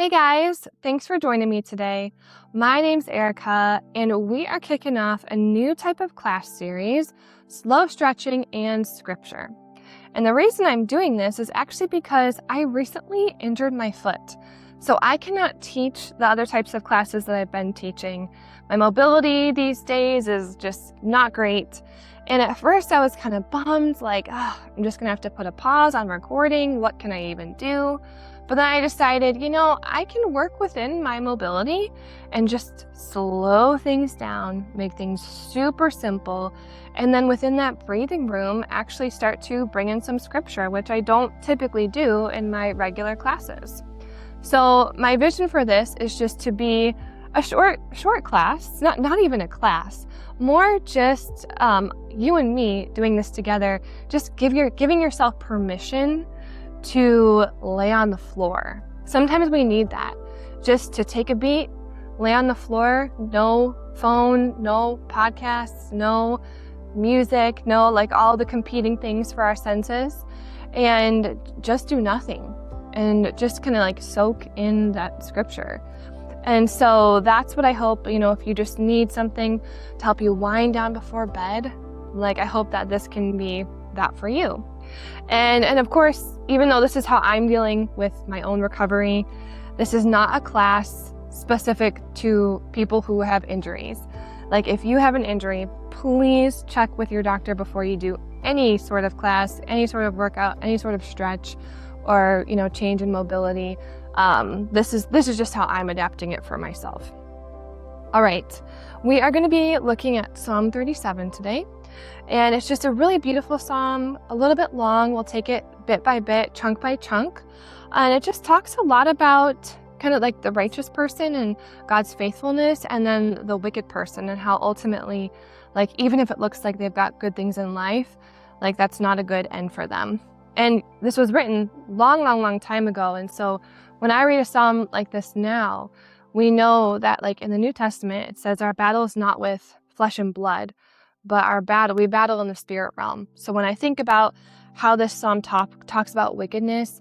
Hey guys, thanks for joining me today. My name's Erica, and we are kicking off a new type of class series, Slow Stretching and Scripture. And the reason I'm doing this is actually because I recently injured my foot. So I cannot teach the other types of classes that I've been teaching. My mobility these days is just not great. And at first I was kind of bummed, like, I'm just gonna have to put a pause on recording. What can I even do? But then I decided, I can work within my mobility and just slow things down, make things super simple, and then within that breathing room, actually start to bring in some scripture, which I don't typically do in my regular classes. So my vision for this is just to be a short class, not even a class, more just you and me doing this together, just giving yourself permission to lay on the floor. Sometimes we need that, just to take a beat, lay on the floor, no phone, no podcasts, no music, no all the competing things for our senses, and just do nothing and just kind of soak in that scripture. And so that's what I hope, if you just need something to help you wind down before bed, I hope that this can be that for you. And of course, even though this is how I'm dealing with my own recovery, this is not a class specific to people who have injuries. If you have an injury, please check with your doctor before you do any sort of class, any sort of workout, any sort of stretch, or change in mobility. This is just how I'm adapting it for myself. All right, we are going to be looking at Psalm 37 today. And it's just a really beautiful psalm, a little bit long. We'll take it bit by bit, chunk by chunk. And it just talks a lot about kind of the righteous person and God's faithfulness, and then the wicked person and how ultimately, even if it looks like they've got good things in life, that's not a good end for them. And this was written long time ago. And so when I read a psalm like this now, we know that in the New Testament, it says our battle is not with flesh and blood, but we battle in the spirit realm. So when I think about how this psalm talks about wickedness,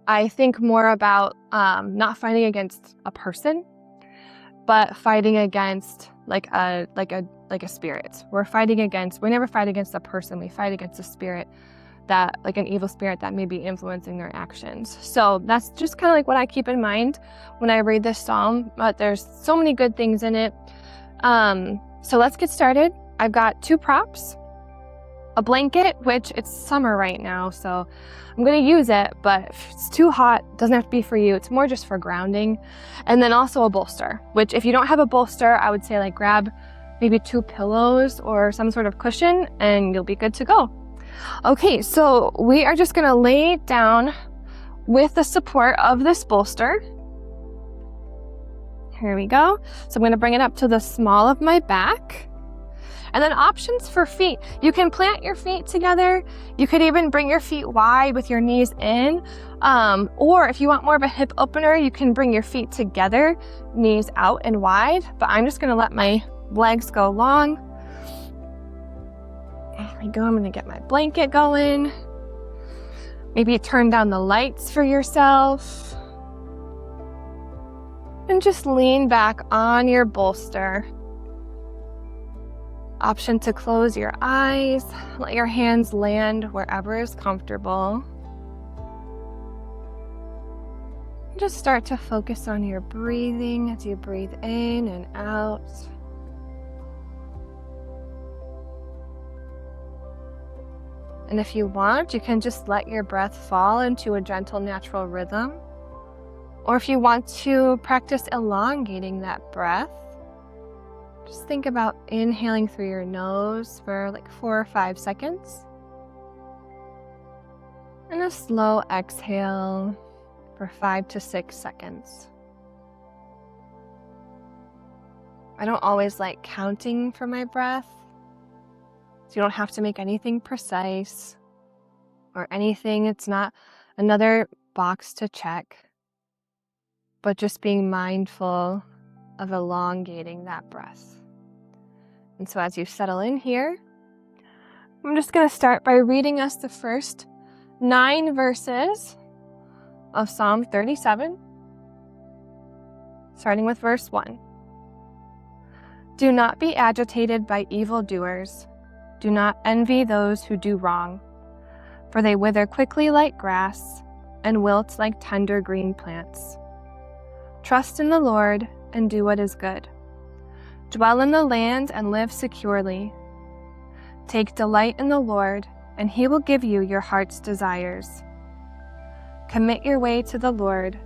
I think more about not fighting against a person, but fighting against a spirit. We never fight against a person. We fight against a spirit, that an evil spirit that may be influencing their actions. So that's just kind of what I keep in mind when I read this psalm. But there's so many good things in it. So let's get started. I've got 2 props, a blanket, which it's summer right now, so I'm going to use it, but if it's too hot, it doesn't have to be for you. It's more just for grounding. And then also a bolster, which if you don't have a bolster, I would say grab maybe 2 pillows or some sort of cushion and you'll be good to go. Okay, so we are just going to lay down with the support of this bolster. Here we go. So I'm going to bring it up to the small of my back. And then options for feet. You can plant your feet together. You could even bring your feet wide with your knees in. Or if you want more of a hip opener, you can bring your feet together, knees out and wide. But I'm just going to let my legs go long. There we go. I'm going to get my blanket going. Maybe turn down the lights for yourself. And just lean back on your bolster. Option to close your eyes, let your hands land wherever is comfortable. Just start to focus on your breathing as you breathe in and out. And if you want, you can just let your breath fall into a gentle, natural rhythm. Or if you want to practice elongating that breath, just think about inhaling through your nose for 4 or 5 seconds. And a slow exhale for 5 to 6 seconds. I don't always like counting for my breath, so you don't have to make anything precise or anything. It's not another box to check, but just being mindful of elongating that breath. And so as you settle in here, I'm just going to start by reading us the first 9 verses of Psalm 37. starting with verse 1. Do not be agitated by evildoers. Do not envy those who do wrong, for they wither quickly like grass and wilt like tender green plants. Trust in the Lord and do what is good. Dwell in the land and live securely. Take delight in the Lord, and He will give you your heart's desires. Commit your way to the Lord.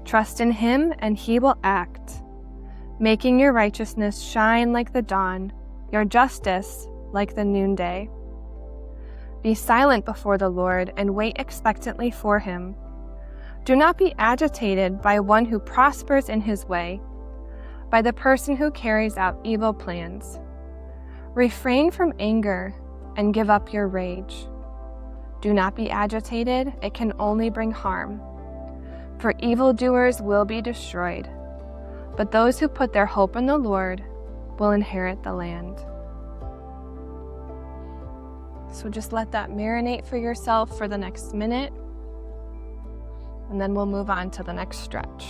Trust in Him, and He will act, making your righteousness shine like the dawn, your justice like the noonday. Be silent before the Lord and wait expectantly for Him. Do not be agitated by one who prospers in his way, by the person who carries out evil plans. Refrain from anger and give up your rage. Do not be agitated, it can only bring harm. For evildoers will be destroyed, but those who put their hope in the Lord will inherit the land. So just let that marinate for yourself for the next minute, and then we'll move on to the next stretch.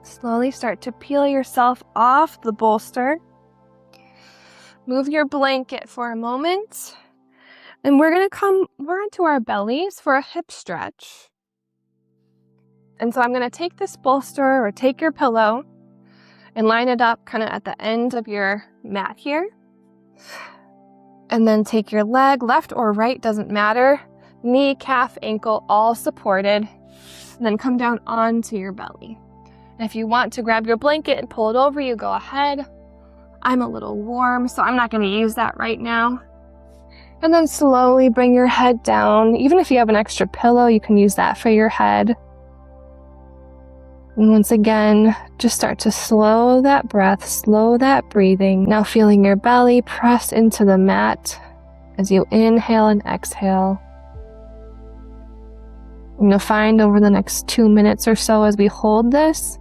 Slowly start to peel yourself off the bolster. Move your blanket for a moment. And we're onto our bellies for a hip stretch. And so I'm going to take this bolster or take your pillow and line it up kind of at the end of your mat here. And then take your leg, left or right, doesn't matter. Knee, calf, ankle, all supported. And then come down onto your belly. And if you want to grab your blanket and pull it over you, go ahead. I'm a little warm, so I'm not going to use that right now. And then slowly bring your head down. Even if you have an extra pillow, you can use that for your head. And once again, just start to slow that breath, slow that breathing. Now feeling your belly press into the mat as you inhale and exhale. And you'll find over the next 2 minutes or so as we hold this,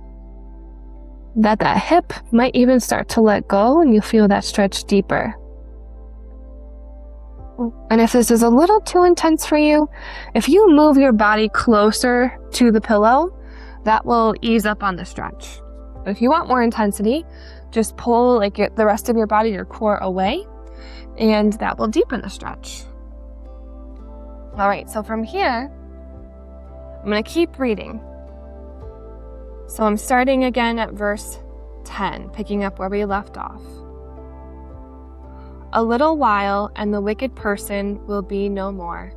that hip might even start to let go and you feel that stretch deeper. And if this is a little too intense for you, if you move your body closer to the pillow, that will ease up on the stretch. But if you want more intensity, just pull the rest of your body, your core away, and that will deepen the stretch. All right, so from here, I'm going to keep reading. So I'm starting again at verse 10, picking up where we left off. A little while, and the wicked person will be no more.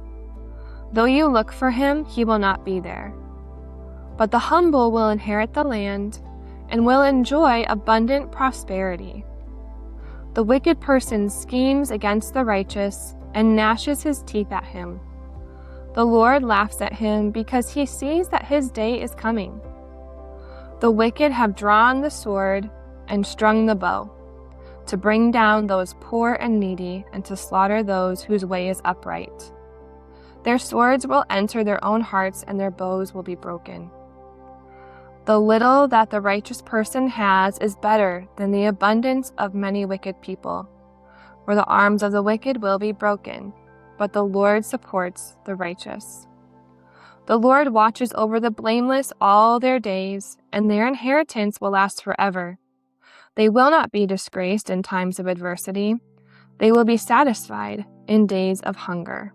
Though you look for him, he will not be there. But the humble will inherit the land and will enjoy abundant prosperity. The wicked person schemes against the righteous and gnashes his teeth at him. The Lord laughs at him because he sees that his day is coming. The wicked have drawn the sword and strung the bow, to bring down those poor and needy and to slaughter those whose way is upright. Their swords will enter their own hearts and their bows will be broken. The little that the righteous person has is better than the abundance of many wicked people, for the arms of the wicked will be broken, but the Lord supports the righteous. The Lord watches over the blameless all their days, and their inheritance will last forever. They will not be disgraced in times of adversity. They will be satisfied in days of hunger.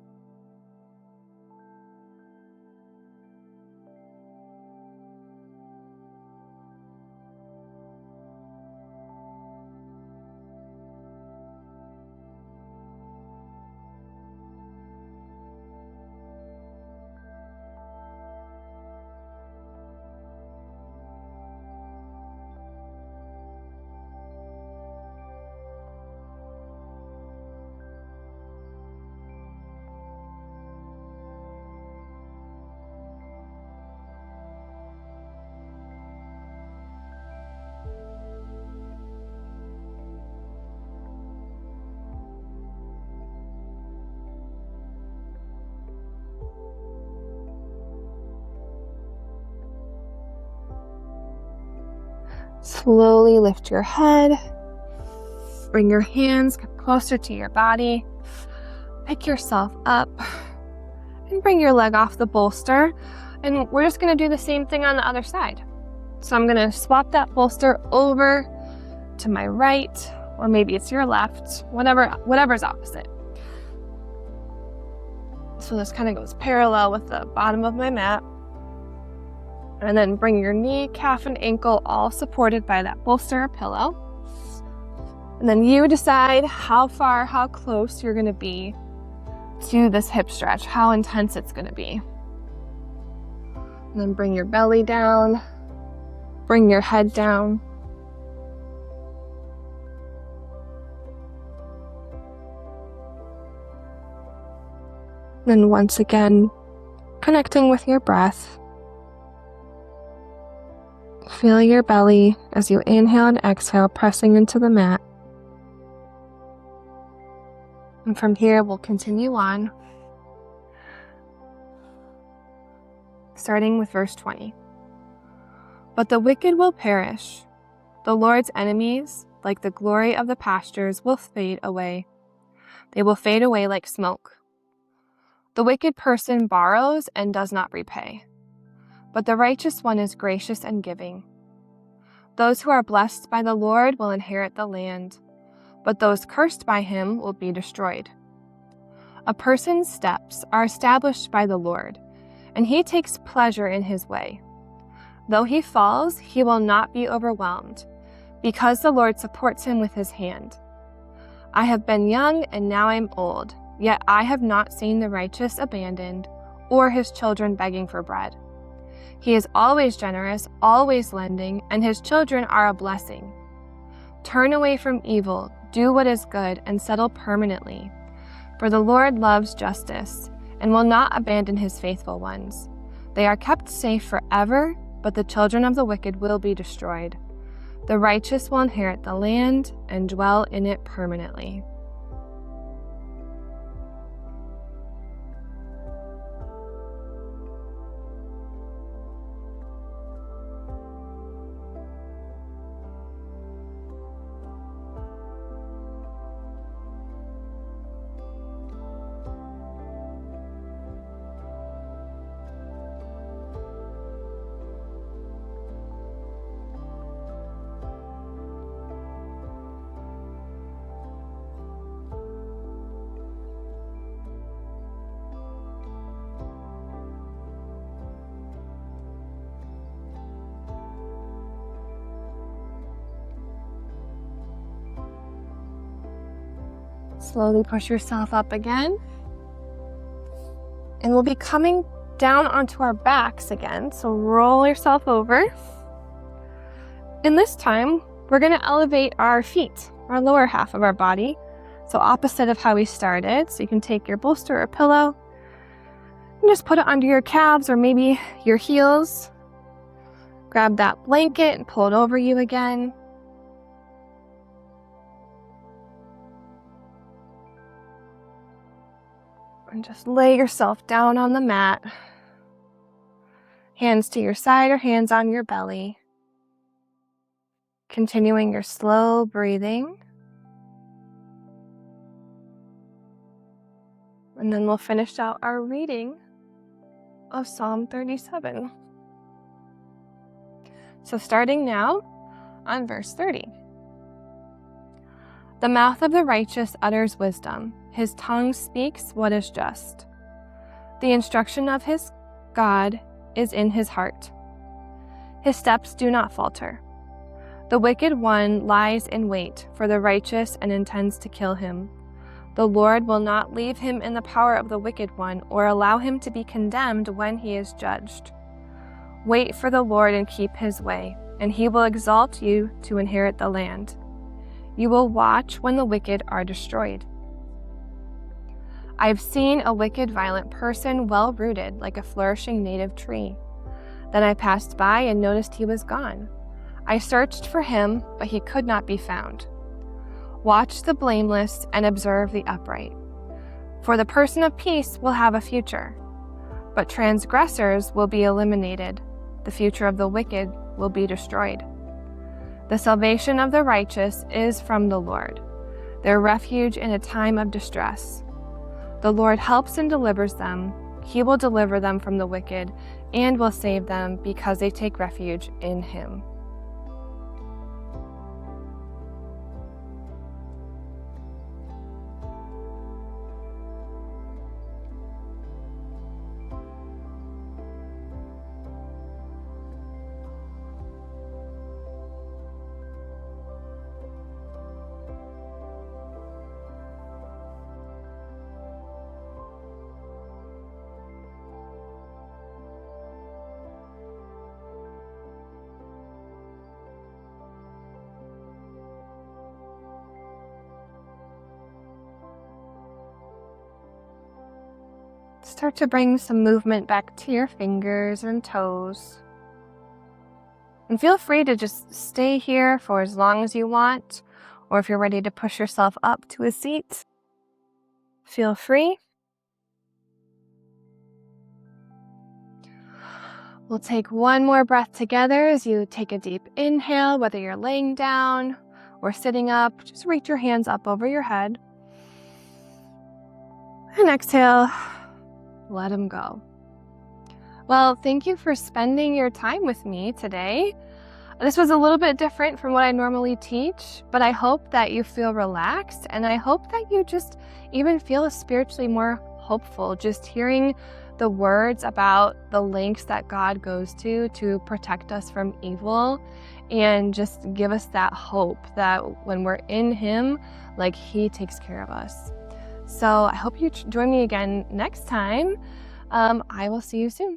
Slowly lift your head. Bring your hands closer to your body. Pick yourself up and bring your leg off the bolster. And we're just going to do the same thing on the other side. So I'm going to swap that bolster over to my right, or maybe it's your left, whatever's opposite. So this kind of goes parallel with the bottom of my mat. And then bring your knee, calf, and ankle all supported by that bolster or pillow. And then you decide how close you're going to be to this hip stretch, how intense it's going to be. And then bring your belly down, bring your head down. Then once again, connecting with your breath. Feel your belly as you inhale and exhale, pressing into the mat. And from here, we'll continue on, starting with verse 20. But the wicked will perish. The Lord's enemies, like the glory of the pastures, will fade away. They will fade away like smoke. The wicked person borrows and does not repay, but the righteous one is gracious and giving. Those who are blessed by the Lord will inherit the land, but those cursed by him will be destroyed. A person's steps are established by the Lord, and he takes pleasure in his way. Though he falls, he will not be overwhelmed, because the Lord supports him with his hand. I have been young and now I am old, yet I have not seen the righteous abandoned, or his children begging for bread. He is always generous, always lending, and his children are a blessing. Turn away from evil, do what is good, and settle permanently. For the Lord loves justice, and will not abandon his faithful ones. They are kept safe forever, but the children of the wicked will be destroyed. The righteous will inherit the land and dwell in it permanently. Slowly push yourself up again. And we'll be coming down onto our backs again. So roll yourself over. And this time, we're going to elevate our feet, our lower half of our body. So opposite of how we started. So you can take your bolster or pillow and just put it under your calves or maybe your heels. Grab that blanket and pull it over you again. And just lay yourself down on the mat. Hands to your side or hands on your belly. Continuing your slow breathing. And then we'll finish out our reading of Psalm 37. So starting now on verse 30. The mouth of the righteous utters wisdom. His tongue speaks what is just. The instruction of his God is in his heart. His steps do not falter. The wicked one lies in wait for the righteous and intends to kill him. The Lord will not leave him in the power of the wicked one or allow him to be condemned when he is judged. Wait for the Lord and keep his way, and he will exalt you to inherit the land. You will watch when the wicked are destroyed. I have seen a wicked, violent person well-rooted like a flourishing native tree. Then I passed by and noticed he was gone. I searched for him, but he could not be found. Watch the blameless and observe the upright. For the person of peace will have a future, but transgressors will be eliminated. The future of the wicked will be destroyed. The salvation of the righteous is from the Lord, their refuge in a time of distress. The Lord helps and delivers them. He will deliver them from the wicked and will save them because they take refuge in Him. Start to bring some movement back to your fingers and toes. And feel free to just stay here for as long as you want, or if you're ready to push yourself up to a seat, feel free. We'll take one more breath together as you take a deep inhale, whether you're laying down or sitting up. Just reach your hands up over your head. And exhale. Let them go. Well, thank you for spending your time with me today. This was a little bit different from what I normally teach, but I hope that you feel relaxed, and I hope that you just even feel spiritually more hopeful, just hearing the words about the lengths that God goes to protect us from evil, and just give us that hope that when we're in Him, like He takes care of us. So I hope you join me again next time. I will see you soon.